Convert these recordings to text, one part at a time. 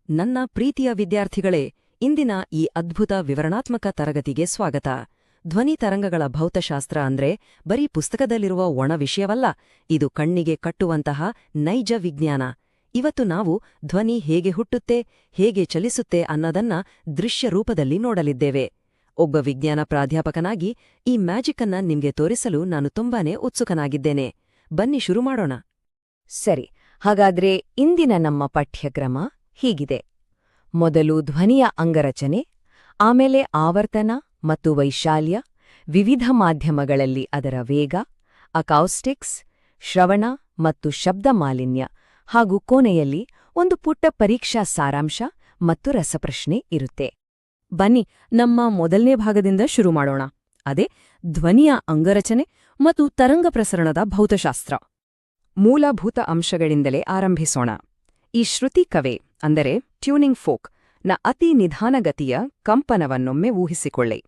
ನನ್ನ ಪ್ರೀತಿಯ ವಿದ್ಯಾರ್ಥಿಗಳೇ, ಇಂದಿನ ಈ ಅದ್ಭುತ ವಿವರಣಾತ್ಮಕ ತರಗತಿಗೆ ಸ್ವಾಗತ. ಧ್ವನಿ ತರಂಗಗಳ ಭೌತಶಾಸ್ತ್ರ ಅಂದ್ರೆ ಬರೀ ಪುಸ್ತಕದಲ್ಲಿರುವ ಒಣ ವಿಷಯವಲ್ಲ, ಇದು ಕಣ್ಣಿಗೆ ಕಟ್ಟುವಂತಹ ನೈಜ ವಿಜ್ಞಾನ. ಇವತ್ತು ನಾವು ಧ್ವನಿ ಹೇಗೆ ಹುಟ್ಟುತ್ತೆ, ಹೇಗೆ ಚಲಿಸುತ್ತೆ ಅನ್ನೋದನ್ನ ದೃಶ್ಯ ರೂಪದಲ್ಲಿ ನೋಡಲಿದ್ದೇವೆ. ಒಬ್ಬ ವಿಜ್ಞಾನ ಪ್ರಾಧ್ಯಾಪಕನಾಗಿ ಈ ಮ್ಯಾಜಿಕ್ ಅನ್ನ ನಿಮ್ಗೆ ತೋರಿಸಲು ನಾನು ತುಂಬಾನೇ ಉತ್ಸುಕನಾಗಿದ್ದೇನೆ. ಬನ್ನಿ ಶುರು ಮಾಡೋಣ. ಸರಿ, ಹಾಗಾದ್ರೆ ಇಂದಿನ ನಮ್ಮ ಪಠ್ಯಕ್ರಮ ಹೀಗಿದೆ. ಮೊದಲು ಧ್ವನಿಯ ಅಂಗರಚನೆ, ಆಮೇಲೆ ಆವರ್ತನ ಮತ್ತು ವೈಶಾಲ್ಯ, ವಿವಿಧ ಮಾಧ್ಯಮಗಳಲ್ಲಿ ಅದರ ವೇಗ, ಅಕೌಸ್ಟಿಕ್ಸ್, ಶ್ರವಣ ಮತ್ತು ಶಬ್ದ ಮಾಲಿನ್ಯ, ಹಾಗೂ ಕೊನೆಯಲ್ಲಿ ಒಂದು ಪುಟ್ಟ ಪರೀಕ್ಷಾ ಸಾರಾಂಶ ಮತ್ತು ರಸಪ್ರಶ್ನೆ ಇರುತ್ತೆ. ಬನ್ನಿ ನಮ್ಮ ಮೊದಲನೇ ಭಾಗದಿಂದ ಶುರು ಮಾಡೋಣ. ಅದೇ ಧ್ವನಿಯ ಅಂಗರಚನೆ ಮತ್ತು ತರಂಗ ಪ್ರಸರಣದ ಭೌತಶಾಸ್ತ್ರ. ಮೂಲಭೂತ ಅಂಶಗಳಿಂದಲೇ ಆರಂಭಿಸೋಣ. ಈ ಶ್ರುತಿ ಕವೆ ಅಂದರೆ ಟ್ಯೂನಿಂಗ್ ಫೋಕ್ ನ ಅತಿ ನಿಧಾನಗತಿಯ ಕಂಪನವನ್ನೊಮ್ಮೆ ಊಹಿಸಿಕೊಳ್ಳಿ.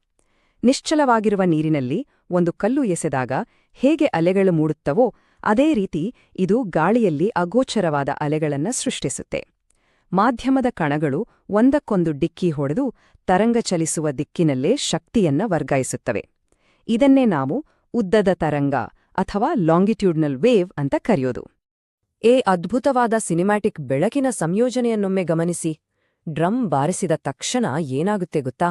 ನಿಶ್ಚಲವಾಗಿರುವ ನೀರಿನಲ್ಲಿ ಒಂದು ಕಲ್ಲು ಎಸೆದಾಗ ಹೇಗೆ ಅಲೆಗಳು ಮೂಡುತ್ತವೋ ಅದೇ ರೀತಿ ಇದು ಗಾಳಿಯಲ್ಲಿ ಅಗೋಚರವಾದ ಅಲೆಗಳನ್ನು ಸೃಷ್ಟಿಸುತ್ತೆ. ಮಾಧ್ಯಮದ ಕಣಗಳು ಒಂದಕ್ಕೊಂದು ಡಿಕ್ಕಿ ಹೊಡೆದು ತರಂಗ ಚಲಿಸುವ ದಿಕ್ಕಿನಲ್ಲೇ ಶಕ್ತಿಯನ್ನ ವರ್ಗಾಯಿಸುತ್ತವೆ. ಇದನ್ನೇ ನಾವು ಉದ್ದದ ತರಂಗ ಅಥವಾ ಲಾಂಗಿಟ್ಯೂಡ್ನಲ್ ವೇವ್ ಅಂತ ಕರೆಯೋದು. ಅದ್ಭುತವಾದ ಸಿನಿಮ್ಯಾಟಿಕ್ ಬೆಳಕಿನ ಸಂಯೋಜನೆಯನ್ನೊಮ್ಮೆ ಗಮನಿಸಿ. ಡ್ರಮ್ ಬಾರಿಸಿದ ತಕ್ಷಣ ಏನಾಗುತ್ತೆ ಗೊತ್ತಾ?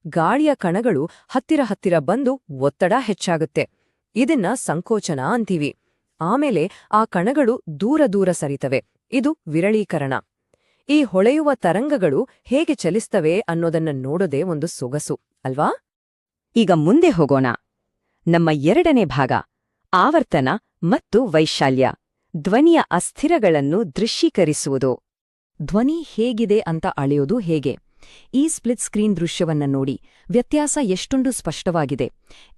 ಗಾಳಿಯ ಕಣಗಳು ಹತ್ತಿರ ಬಂದು ಒತ್ತಡ ಹೆಚ್ಚಾಗುತ್ತೆ. ಇದನ್ನ ಸಂಕೋಚನ ಅಂತೀವಿ. ಆಮೇಲೆ ಆ ಕಣಗಳು ದೂರ ಸರಿತವೆ. ಇದು ವಿರಳೀಕರಣ. ಈ ಹೊಳೆಯುವ ತರಂಗಗಳು ಹೇಗೆ ಚಲಿಸ್ತವೆ ಅನ್ನೋದನ್ನ ನೋಡೋದೇ ಒಂದು ಸೊಗಸು ಅಲ್ವಾ? ಈಗ ಮುಂದೆ ಹೋಗೋಣ. ನಮ್ಮ ಎರಡನೇ ಭಾಗ, ಆವರ್ತನ ಮತ್ತು ವೈಶಾಲ್ಯ, ಧ್ವನಿಯ ಅಸ್ಥಿರಗಳನ್ನು ದೃಶ್ಯೀಕರಿಸುವುದು. ಧ್ವನಿ ಹೇಗಿದೆ ಅಂತ ಅಳೆಯೋದು ಹೇಗೆ? ಈ ಸ್ಪ್ಲಿಟ್ ಸ್ಕ್ರೀನ್ ದೃಶ್ಯವನ್ನ ನೋಡಿ, ವ್ಯತ್ಯಾಸ ಎಷ್ಟೊಂದು ಸ್ಪಷ್ಟವಾಗಿದೆ.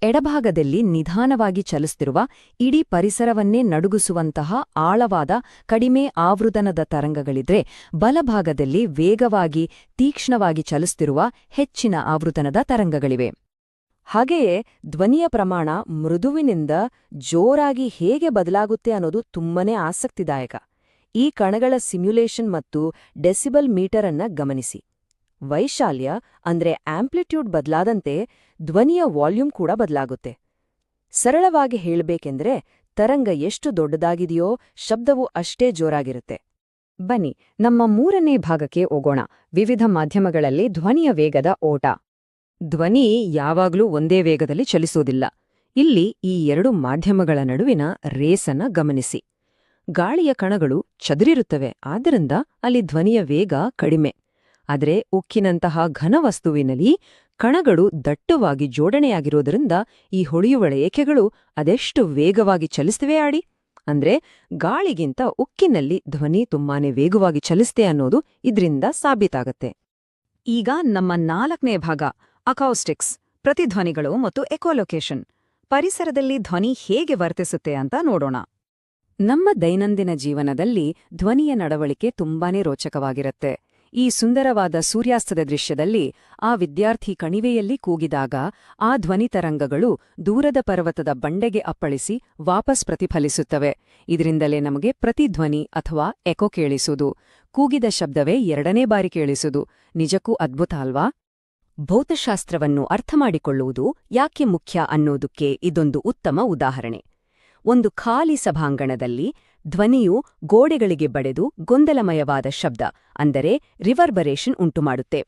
ಎಡಭಾಗದಲ್ಲಿ ನಿಧಾನವಾಗಿ ಚಲಿಸುತ್ತಿರುವ, ಇಡೀ ಪರಿಸರವನ್ನೇ ನಡುಗಿಸುವಂತಹ ಆಳವಾದ ಕಡಿಮೆ ಆವೃತನದ ತರಂಗಗಳಿದ್ರೆ, ಬಲಭಾಗದಲ್ಲಿ ವೇಗವಾಗಿ ತೀಕ್ಷ್ಣವಾಗಿ ಚಲಿಸುತ್ತಿರುವ ಹೆಚ್ಚಿನ ಆವೃತನದ ತರಂಗಗಳಿವೆ. ಹಾಗೆಯೇ ಧ್ವನಿಯ ಪ್ರಮಾಣ ಮೃದುವಿನಿಂದ ಜೋರಾಗಿ ಹೇಗೆ ಬದಲಾಗುತ್ತೆ ಅನ್ನೋದು ತುಂಬನೇ ಆಸಕ್ತಿದಾಯಕ. ಈ ಕಣಗಳ ಸಿಮ್ಯುಲೇಷನ್ ಮತ್ತು ಡೆಸಿಬಲ್ ಮೀಟರ್ ಅನ್ನ ಗಮನಿಸಿ. ವೈಶಾಲ್ಯ ಅಂದ್ರೆ ಆಂಪ್ಲಿಟ್ಯೂಡ್ ಬದಲಾದಂತೆ ಧ್ವನಿಯ ವಾಲ್ಯೂಮ್ ಕೂಡ ಬದಲಾಗುತ್ತೆ. ಸರಳವಾಗಿ ಹೇಳಬೇಕೆಂದ್ರೆ, ತರಂಗ ಎಷ್ಟು ದೊಡ್ಡದಾಗಿದೆಯೋ ಶಬ್ದವು ಅಷ್ಟೇ ಜೋರಾಗಿರುತ್ತೆ. ಬನ್ನಿ ನಮ್ಮ ಮೂರನೇ ಭಾಗಕ್ಕೆ ಹೋಗೋಣ, ವಿವಿಧ ಮಾಧ್ಯಮಗಳಲ್ಲಿ ಧ್ವನಿಯ ವೇಗದ ಓಟ. ಧ್ವನಿ ಯಾವಾಗ್ಲೂ ಒಂದೇ ವೇಗದಲ್ಲಿ ಚಲಿಸೋದಿಲ್ಲ. ಇಲ್ಲಿ ಈ ಎರಡು ಮಾಧ್ಯಮಗಳ ನಡುವಿನ ರೇಸನ್ನ ಗಮನಿಸಿ. ಗಾಳಿಯ ಕಣಗಳು ಚದುರಿರುತ್ತವೆ, ಆದ್ದರಿಂದ ಅಲ್ಲಿ ಧ್ವನಿಯ ವೇಗ ಕಡಿಮೆ. ಆದರೆ ಉಕ್ಕಿನಂತಹ ಘನವಸ್ತುವಿನಲ್ಲಿ ಕಣಗಳು ದಟ್ಟವಾಗಿ ಜೋಡಣೆಯಾಗಿರೋದ್ರಿಂದ ಈ ಹೊಳೆಯುವ ರೇಖೆಗಳು ಅದೆಷ್ಟು ವೇಗವಾಗಿ ಚಲಿಸ್ತವೆ ಆಡಿ. ಅಂದ್ರೆ ಗಾಳಿಗಿಂತ ಉಕ್ಕಿನಲ್ಲಿ ಧ್ವನಿ ತುಂಬಾನೇ ವೇಗವಾಗಿ ಚಲಿಸ್ತೆ ಅನ್ನೋದು ಇದ್ರಿಂದ ಸಾಬೀತಾಗತ್ತೆ. ಈಗ ನಮ್ಮ ನಾಲ್ಕನೇ ಭಾಗ, ಅಕೌಸ್ಟಿಕ್ಸ್, ಪ್ರತಿಧ್ವನಿಗಳು ಮತ್ತು ಎಕೋಲೊಕೇಶನ್, ಪರಿಸರದಲ್ಲಿ ಧ್ವನಿ ಹೇಗೆ ವರ್ತಿಸುತ್ತೆ ಅಂತ ನೋಡೋಣ. ನಮ್ಮ ದೈನಂದಿನ ಜೀವನದಲ್ಲಿ ಧ್ವನಿಯ ನಡವಳಿಕೆ ತುಂಬಾನೇ ರೋಚಕವಾಗಿರುತ್ತೆ. ಈ ಸುಂದರವಾದ ಸೂರ್ಯಾಸ್ತದ ದೃಶ್ಯದಲ್ಲಿ ಆ ವಿದ್ಯಾರ್ಥಿ ಕಣಿವೆಯಲ್ಲಿ ಕೂಗಿದಾಗ ಆ ಧ್ವನಿ ತರಂಗಗಳು ದೂರದ ಪರ್ವತದ ಬಂಡೆಗೆ ಅಪ್ಪಳಿಸಿ ವಾಪಸ್ ಪ್ರತಿಫಲಿಸುತ್ತವೆ. ಇದರಿಂದಲೇ ನಮಗೆ ಪ್ರತಿಧ್ವನಿ ಅಥವಾ ಎಕೋ ಕೇಳಿಸುವುದು. ಕೂಗಿದ ಶಬ್ದವೇ ಎರಡನೇ ಬಾರಿ ಕೇಳಿಸುವುದು. ನಿಜಕ್ಕೂ ಅದ್ಭುತ ಅಲ್ವಾ? ಭೌತಶಾಸ್ತ್ರವನ್ನು ಅರ್ಥಮಾಡಿಕೊಳ್ಳುವುದು ಯಾಕೆ ಮುಖ್ಯ ಅನ್ನೋದಕ್ಕೆ ಇದೊಂದು ಉತ್ತಮ ಉದಾಹರಣೆ. ಒಂದು ಖಾಲಿ ಸಭಾಂಗಣದಲ್ಲಿ ಧ್ವನಿಯು ಗೋಡೆಗಳಿಗೆ ಬಡೆದು ಗೊಂದಲಮಯವಾದ ಶಬ್ದ ಅಂದರೆ ರಿವರ್ಬರೇಷನ್ ಉಂಟುಮಾಡುತ್ತೆ.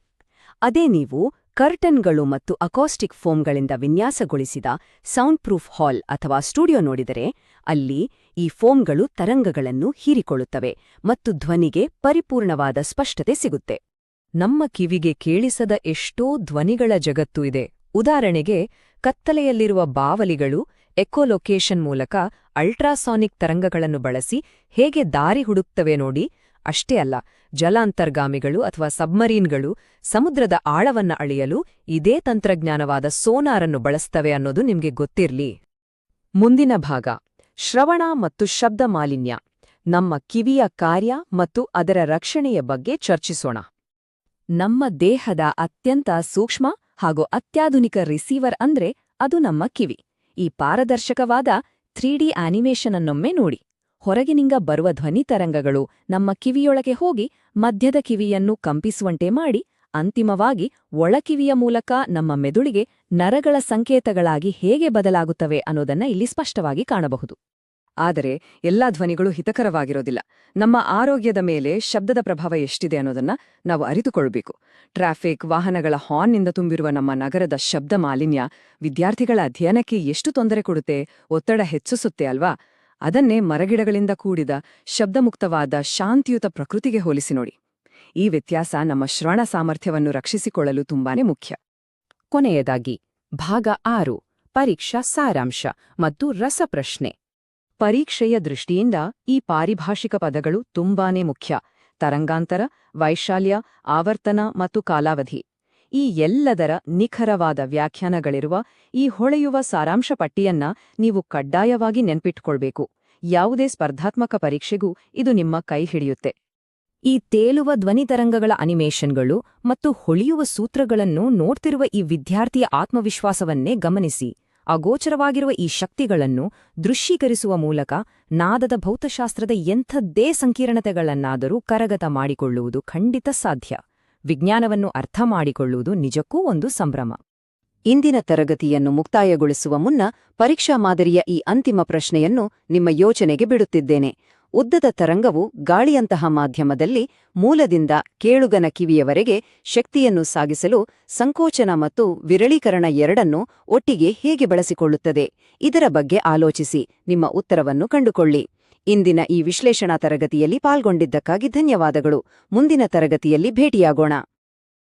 ಅದೇ ನೀವು ಕರ್ಟನ್ಗಳು ಮತ್ತು ಅಕೌಸ್ಟಿಕ್ ಫೋಮ್ಗಳಿಂದ ವಿನ್ಯಾಸಗೊಳಿಸಿದ ಸೌಂಡ್ ಪ್ರೂಫ್ ಹಾಲ್ ಅಥವಾ ಸ್ಟುಡಿಯೋ ನೋಡಿದರೆ, ಅಲ್ಲಿ ಈ ಫೋಮ್ಗಳು ತರಂಗಗಳನ್ನು ಹೀರಿಕೊಳ್ಳುತ್ತವೆ ಮತ್ತು ಧ್ವನಿಗೆ ಪರಿಪೂರ್ಣವಾದ ಸ್ಪಷ್ಟತೆ ಸಿಗುತ್ತೆ. ನಮ್ಮ ಕಿವಿಗೆ ಕೇಳಿಸದ ಎಷ್ಟೋ ಧ್ವನಿಗಳ ಜಗತ್ತು ಇದೆ. ಉದಾಹರಣೆಗೆ, ಕತ್ತಲೆಯಲ್ಲಿರುವ ಬಾವಲಿಗಳು ಎಕೋಲೊಕೇಶನ್ ಮೂಲಕ ಅಲ್ಟ್ರಾಸಾನಿಕ್ ತರಂಗಗಳನ್ನು ಬಳಸಿ ಹೇಗೆ ದಾರಿ ಹುಡುಕ್ತವೆ ನೋಡಿ. ಅಷ್ಟೇ ಅಲ್ಲ, ಜಲಾಂತರ್ಗಾಮಿಗಳು ಅಥವಾ ಸಬ್ಮರೀನ್ಗಳು ಸಮುದ್ರದ ಆಳವನ್ನ ಅಳೆಯಲು ಇದೇ ತಂತ್ರಜ್ಞಾನವಾದ ಸೋನಾರನ್ನು ಬಳಸ್ತವೆ ಅನ್ನೋದು ನಿಮ್ಗೆ ಗೊತ್ತಿರ್ಲಿ. ಮುಂದಿನ ಭಾಗ, ಶ್ರವಣ ಮತ್ತು ಶಬ್ದ ಮಾಲಿನ್ಯ, ನಮ್ಮ ಕಿವಿಯ ಕಾರ್ಯ ಮತ್ತು ಅದರ ರಕ್ಷಣೆಯ ಬಗ್ಗೆ ಚರ್ಚಿಸೋಣ. ನಮ್ಮ ದೇಹದ ಅತ್ಯಂತ ಸೂಕ್ಷ್ಮ ಹಾಗೂ ಅತ್ಯಾಧುನಿಕ ರಿಸೀವರ್ ಅಂದ್ರೆ ಅದು ನಮ್ಮ ಕಿವಿ. ಈ ಪಾರದರ್ಶಕವಾದ 3D ಆನಿಮೇಷನ್ ಅನ್ನೊಮ್ಮೆ ನೋಡಿ. ಹೊರಗಿನಿಂದ ಬರುವ ಧ್ವನಿ ತರಂಗಗಳು ನಮ್ಮ ಕಿವಿಯೊಳಗೆ ಹೋಗಿ ಮಧ್ಯದ ಕಿವಿಯನ್ನು ಕಂಪಿಸುವಂತೆ ಮಾಡಿ ಅಂತಿಮವಾಗಿ ಒಳಕಿವಿಯ ಮೂಲಕ ನಮ್ಮ ಮೆದುಳಿಗೆ ನರಗಳ ಸಂಕೇತಗಳಾಗಿ ಹೇಗೆ ಬದಲಾಗುತ್ತವೆ ಅನ್ನೋದನ್ನ ಇಲ್ಲಿ ಸ್ಪಷ್ಟವಾಗಿ ಕಾಣಬಹುದು. ಆದರೆ ಎಲ್ಲಾ ಧ್ವನಿಗಳು ಹಿತಕರವಾಗಿರೋದಿಲ್ಲ. ನಮ್ಮ ಆರೋಗ್ಯದ ಮೇಲೆ ಶಬ್ದದ ಪ್ರಭಾವ ಎಷ್ಟಿದೆ ಅನ್ನೋದನ್ನ ನಾವು ಅರಿತುಕೊಳ್ಬೇಕು. ಟ್ರಾಫಿಕ್, ವಾಹನಗಳ ಹಾರ್ನ್ನಿಂದ ತುಂಬಿರುವ ನಮ್ಮ ನಗರದ ಶಬ್ದ ಮಾಲಿನ್ಯ ವಿದ್ಯಾರ್ಥಿಗಳ ಅಧ್ಯಯನಕ್ಕೆ ಎಷ್ಟು ತೊಂದರೆ ಕೊಡುತ್ತೆ, ಒತ್ತಡ ಹೆಚ್ಚಿಸುತ್ತೆ ಅಲ್ವಾ? ಅದನ್ನೇ ಮರಗಿಡಗಳಿಂದ ಕೂಡಿದ ಶಬ್ದಮುಕ್ತವಾದ ಶಾಂತಿಯುತ ಪ್ರಕೃತಿಗೆ ಹೋಲಿಸಿ ನೋಡಿ. ಈ ವ್ಯತ್ಯಾಸ ನಮ್ಮ ಶ್ರವಣ ಸಾಮರ್ಥ್ಯವನ್ನು ರಕ್ಷಿಸಿಕೊಳ್ಳಲು ತುಂಬಾನೇ ಮುಖ್ಯ. ಕೊನೆಯದಾಗಿ ಭಾಗ 6 ಪರೀಕ್ಷಾ ಸಾರಾಂಶ ಮತ್ತು ರಸಪ್ರಶ್ನೆ. ಪರೀಕ್ಷೆಯ ದೃಷ್ಟಿಯಿಂದ ಈ ಪಾರಿಭಾಷಿಕ ಪದಗಳು ತುಂಬಾನೇ ಮುಖ್ಯ. ತರಂಗಾಂತರ, ವೈಶಾಲ್ಯ, ಆವರ್ತನ ಮತ್ತು ಕಾಲಾವಧಿ ಈ ಎಲ್ಲದರ ನಿಖರವಾದ ವ್ಯಾಖ್ಯಾನಗಳಿರುವ ಈ ಹೊಳೆಯುವ ಸಾರಾಂಶ ಪಟ್ಟಿಯನ್ನ ನೀವು ಕಡ್ಡಾಯವಾಗಿ ನೆನ್ಪಿಟ್ಕೊಳ್ಬೇಕು. ಯಾವುದೇ ಸ್ಪರ್ಧಾತ್ಮಕ ಪರೀಕ್ಷೆಗೂ ಇದು ನಿಮ್ಮ ಕೈ ಹಿಡಿಯುತ್ತೆ. ಈ ತೇಲುವ ಧ್ವನಿತರಂಗಗಳ ಅನಿಮೇಷನ್ಗಳು ಮತ್ತು ಹೊಳೆಯುವ ಸೂತ್ರಗಳನ್ನು ನೋಡ್ತಿರುವ ಈ ವಿದ್ಯಾರ್ಥಿಯ ಆತ್ಮವಿಶ್ವಾಸವನ್ನೇ ಗಮನಿಸಿ. ಅಗೋಚರವಾಗಿರುವ ಈ ಶಕ್ತಿಗಳನ್ನು ದೃಶ್ಯೀಕರಿಸುವ ಮೂಲಕ ನಾದದ ಭೌತಶಾಸ್ತ್ರದ ಎಂಥದ್ದೇ ಸಂಕೀರ್ಣತೆಗಳನ್ನಾದರೂ ಕರಗತ ಮಾಡಿಕೊಳ್ಳುವುದು ಖಂಡಿತ ಸಾಧ್ಯ. ವಿಜ್ಞಾನವನ್ನು ಅರ್ಥ ಮಾಡಿಕೊಳ್ಳುವುದು ನಿಜಕ್ಕೂ ಒಂದು ಸಂಭ್ರಮ. ಇಂದಿನ ತರಗತಿಯನ್ನು ಮುಕ್ತಾಯಗೊಳಿಸುವ ಮುನ್ನ ಪರೀಕ್ಷಾ ಮಾದರಿಯ ಈ ಅಂತಿಮ ಪ್ರಶ್ನೆಯನ್ನು ನಿಮ್ಮ ಯೋಚನೆಗೆ ಬಿಡುತ್ತಿದ್ದೇನೆ. ಉದ್ದದ ತರಂಗವು ಗಾಳಿಯಂತಹ ಮಾಧ್ಯಮದಲ್ಲಿ ಮೂಲದಿಂದ ಕೇಳುಗನ ಕಿವಿಯವರೆಗೆ ಶಕ್ತಿಯನ್ನು ಸಾಗಿಸಲು ಸಂಕೋಚನ ಮತ್ತು ವಿರಳೀಕರಣ ಎರಡನ್ನೂ ಒಟ್ಟಿಗೆ ಹೇಗೆ ಬಳಸಿಕೊಳ್ಳುತ್ತದೆ? ಇದರ ಬಗ್ಗೆ ಆಲೋಚಿಸಿ ನಿಮ್ಮ ಉತ್ತರವನ್ನು ಕಂಡುಕೊಳ್ಳಿ. ಇಂದಿನ ಈ ವಿಶ್ಲೇಷಣಾ ತರಗತಿಯಲ್ಲಿ ಪಾಲ್ಗೊಂಡಿದ್ದಕ್ಕಾಗಿ ಧನ್ಯವಾದಗಳು. ಮುಂದಿನ ತರಗತಿಯಲ್ಲಿ ಭೇಟಿಯಾಗೋಣ.